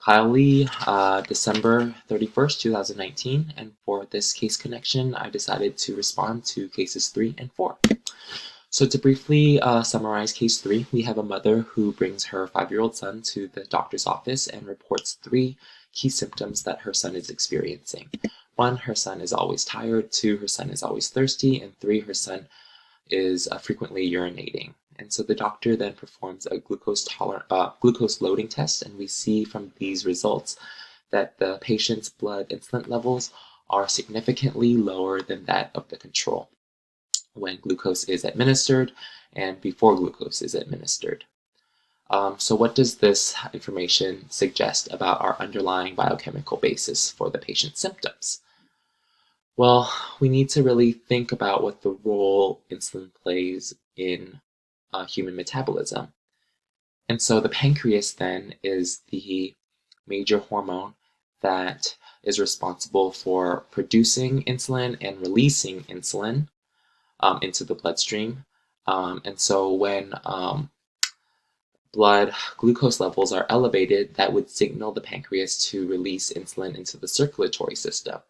Kylie, December 31st, 2019, and for this case connection, I decided to respond to cases 3 and 4. So to briefly summarize case 3, we have a mother who brings her 5-year-old son to the doctor's office and reports 3 key symptoms that her son is experiencing. 1, her son is always tired. 2, her son is always thirsty. And 3, her son is frequently urinating. And so the doctor then performs a glucose loading test, and we see from these results that the patient's blood insulin levels are significantly lower than that of the control when glucose is administered and before glucose is administered. So what does this information suggest about our underlying biochemical basis for the patient's symptoms? Well, we need to really think about what the role insulin plays in human metabolism. And so the pancreas then is the major hormone that is responsible for producing insulin and releasing insulin into the bloodstream. And so when blood glucose levels are elevated, that would signal the pancreas to release insulin into the circulatory system.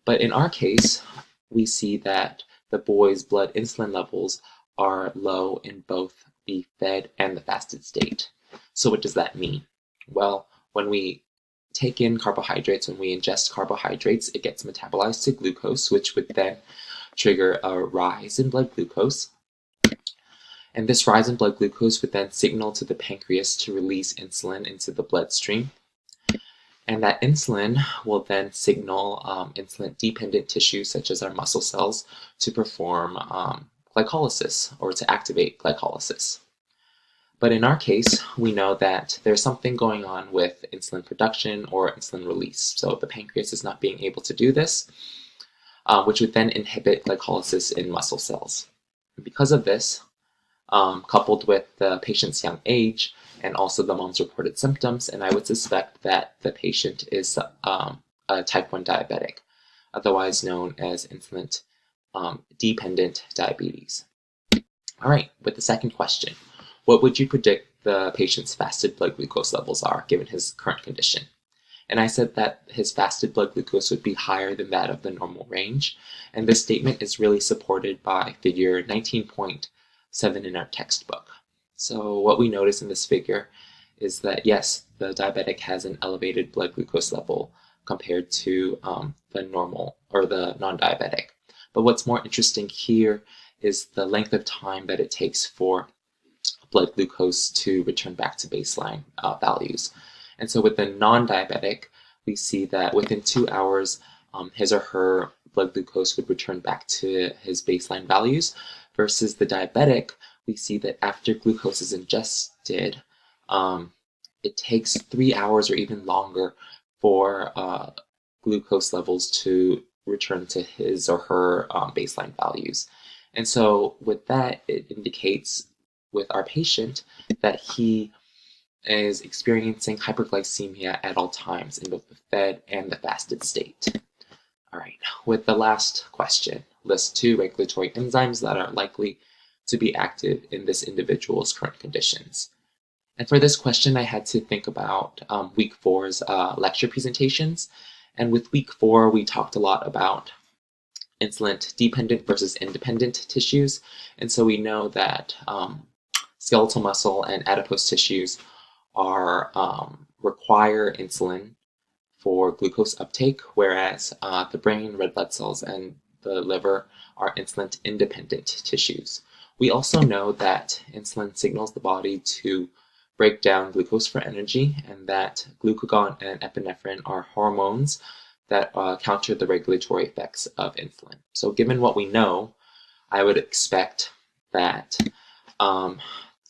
But in our case, we see that the boy's blood insulin levels are low in both the fed and the fasted state. So what does that mean? Well, when we take in carbohydrates, when we ingest carbohydrates, it gets metabolized to glucose, which would then trigger a rise in blood glucose. And this rise in blood glucose would then signal to the pancreas to release insulin into the bloodstream. And that insulin will then signal insulin-dependent tissues, such as our muscle cells, to perform glycolysis or to activate glycolysis. But in our case, we know that there's something going on with insulin production or insulin release. So the pancreas is not being able to do this, which would then inhibit glycolysis in muscle cells. And because of this, coupled with the patient's young age and also the mom's reported symptoms, and I would suspect that the patient is a type 1 diabetic, otherwise known as insulin dependent diabetes. All right, with the second question, what would you predict the patient's fasted blood glucose levels are given his current condition? And I said that his fasted blood glucose would be higher than that of the normal range, and this statement is really supported by figure 19.7 in our textbook. So what we notice in this figure is that yes, the diabetic has an elevated blood glucose level compared to the normal or the non-diabetic. But what's more interesting here is the length of time that it takes for blood glucose to return back to baseline values. And so with the non-diabetic, we see that within 2 hours, his or her blood glucose would return back to his baseline values, versus the diabetic, we see that after glucose is ingested, it takes 3 hours or even longer for glucose levels to return to his or her baseline values. And so with that, it indicates with our patient that he is experiencing hyperglycemia at all times in both the fed and the fasted state. All right, with the last question, list 2 regulatory enzymes that are likely to be active in this individual's current conditions. And for this question, I had to think about week 4's lecture presentations. And with week 4, we talked a lot about insulin-dependent versus independent tissues. And so we know that skeletal muscle and adipose tissues require insulin for glucose uptake, whereas the brain, red blood cells, and the liver are insulin-independent tissues. We also know that insulin signals the body to break down glucose for energy, and that glucagon and epinephrine are hormones that counter the regulatory effects of insulin. So given what we know, I would expect that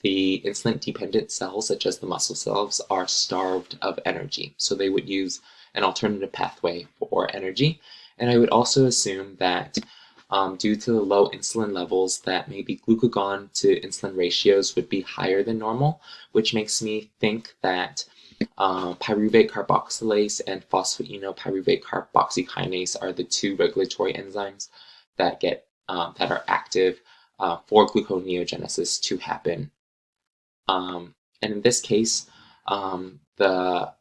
the insulin-dependent cells, such as the muscle cells, are starved of energy. So they would use an alternative pathway for energy. And I would also assume that due to the low insulin levels, that maybe glucagon to insulin ratios would be higher than normal, which makes me think that pyruvate carboxylase and phosphoenolpyruvate carboxykinase are the 2 regulatory enzymes that are active for gluconeogenesis to happen. And in this case, the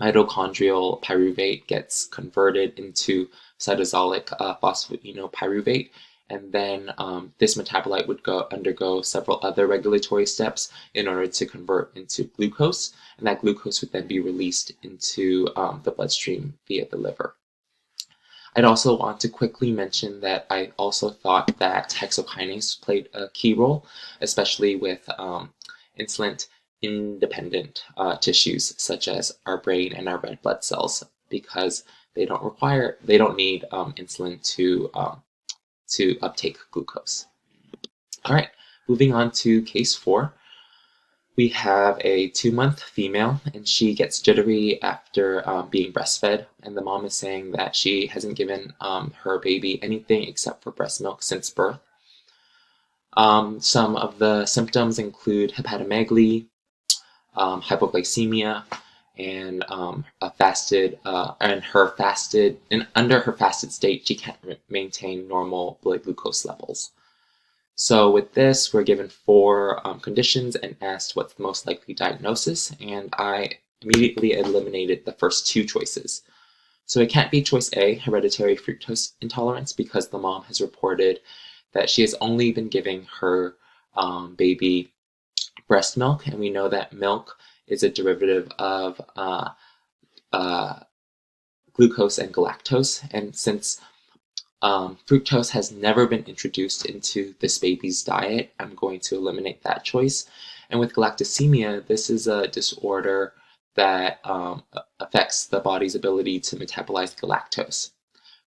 mitochondrial pyruvate gets converted into cytosolic phosphatidylpyruvate, and then this metabolite would undergo several other regulatory steps in order to convert into glucose, and that glucose would then be released into the bloodstream via the liver. I'd also want to quickly mention that I also thought that hexokinase played a key role, especially with insulin-independent tissues such as our brain and our red blood cells, because they don't need insulin to uptake glucose. All right, moving on to case 4. We have a 2-month female, and she gets jittery after being breastfed, and the mom is saying that she hasn't given her baby anything except for breast milk since birth. Some of the symptoms include hepatomegaly, hypoglycemia, and under her fasted state, she can't maintain normal blood glucose levels. So with this, we're given 4 conditions and asked what's the most likely diagnosis, and I immediately eliminated the first 2 choices. So it can't be choice A, hereditary fructose intolerance, because the mom has reported that she has only been giving her baby breast milk, and we know that milk is a derivative of glucose and galactose, and since fructose has never been introduced into this baby's diet, I'm going to eliminate that choice. And with galactosemia, this is a disorder that affects the body's ability to metabolize galactose,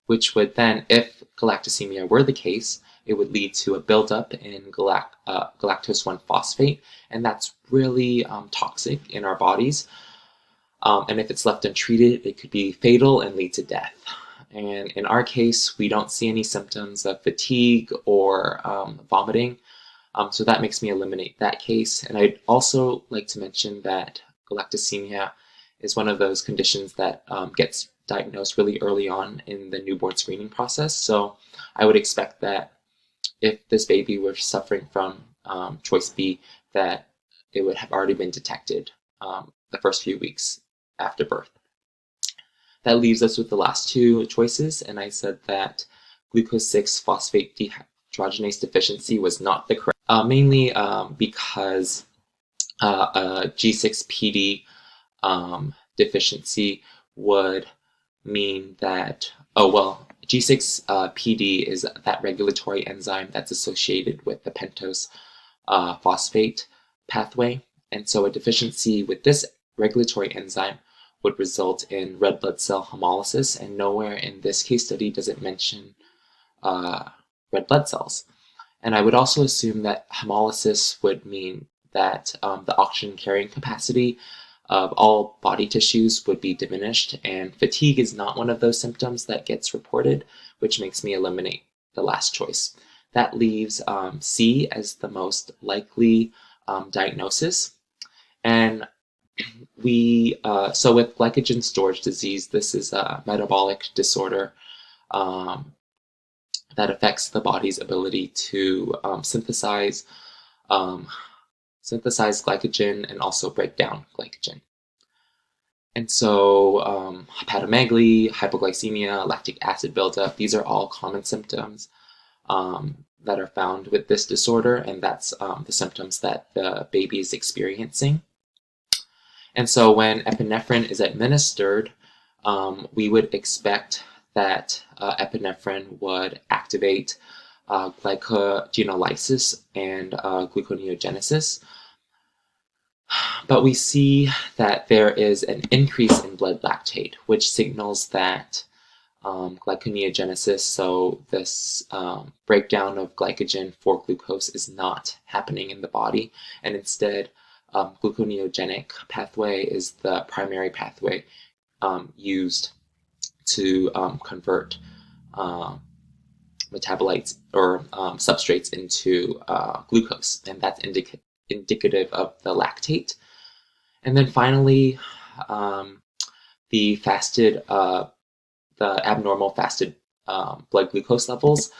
which would then, if galactosemia were the case, it would lead to a buildup in galactose 1-phosphate, and that's really toxic in our bodies. And if it's left untreated, it could be fatal and lead to death. And in our case, we don't see any symptoms of fatigue or vomiting, so that makes me eliminate that case. And I'd also like to mention that galactosemia is one of those conditions that gets diagnosed really early on in the newborn screening process, so I would expect that if this baby were suffering from choice B, that it would have already been detected the first few weeks after birth. That leaves us with the last 2 choices, and I said that glucose 6-phosphate dehydrogenase deficiency was not the correct, mainly because a G6PD deficiency would mean that, G6PD is that regulatory enzyme that's associated with the pentose phosphate pathway, and so a deficiency with this regulatory enzyme would result in red blood cell hemolysis, and nowhere in this case study does it mention red blood cells. And I would also assume that hemolysis would mean that the oxygen carrying capacity of all body tissues would be diminished, and fatigue is not one of those symptoms that gets reported, which makes me eliminate the last choice. That leaves C as the most likely diagnosis. And so with glycogen storage disease, this is a metabolic disorder that affects the body's ability to synthesize glycogen and also break down glycogen. And so hepatomegaly, hypoglycemia, lactic acid buildup, these are all common symptoms that are found with this disorder, and that's the symptoms that the baby is experiencing. And so when epinephrine is administered, we would expect that epinephrine would activate glycogenolysis and gluconeogenesis. But we see that there is an increase in blood lactate, which signals that glyconeogenesis, so this breakdown of glycogen for glucose, is not happening in the body, and instead gluconeogenic pathway is the primary pathway used to convert metabolites or substrates into glucose, and that's indicative of the lactate. And then finally, the abnormal fasted blood glucose levels.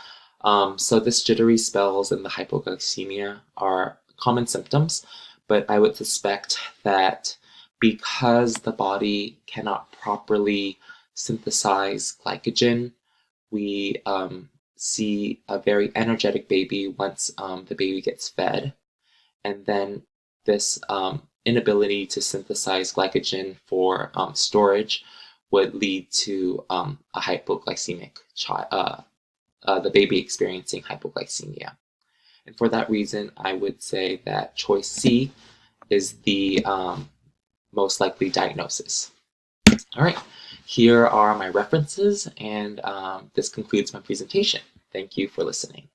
So this jittery spells and the hypoglycemia are common symptoms, but I would suspect that because the body cannot properly synthesize glycogen, we see a very energetic baby once the baby gets fed. And then this inability to synthesize glycogen for storage would lead to a hypoglycemic child, the baby experiencing hypoglycemia. And for that reason, I would say that choice C is the most likely diagnosis. All right, here are my references, and this concludes my presentation. Thank you for listening.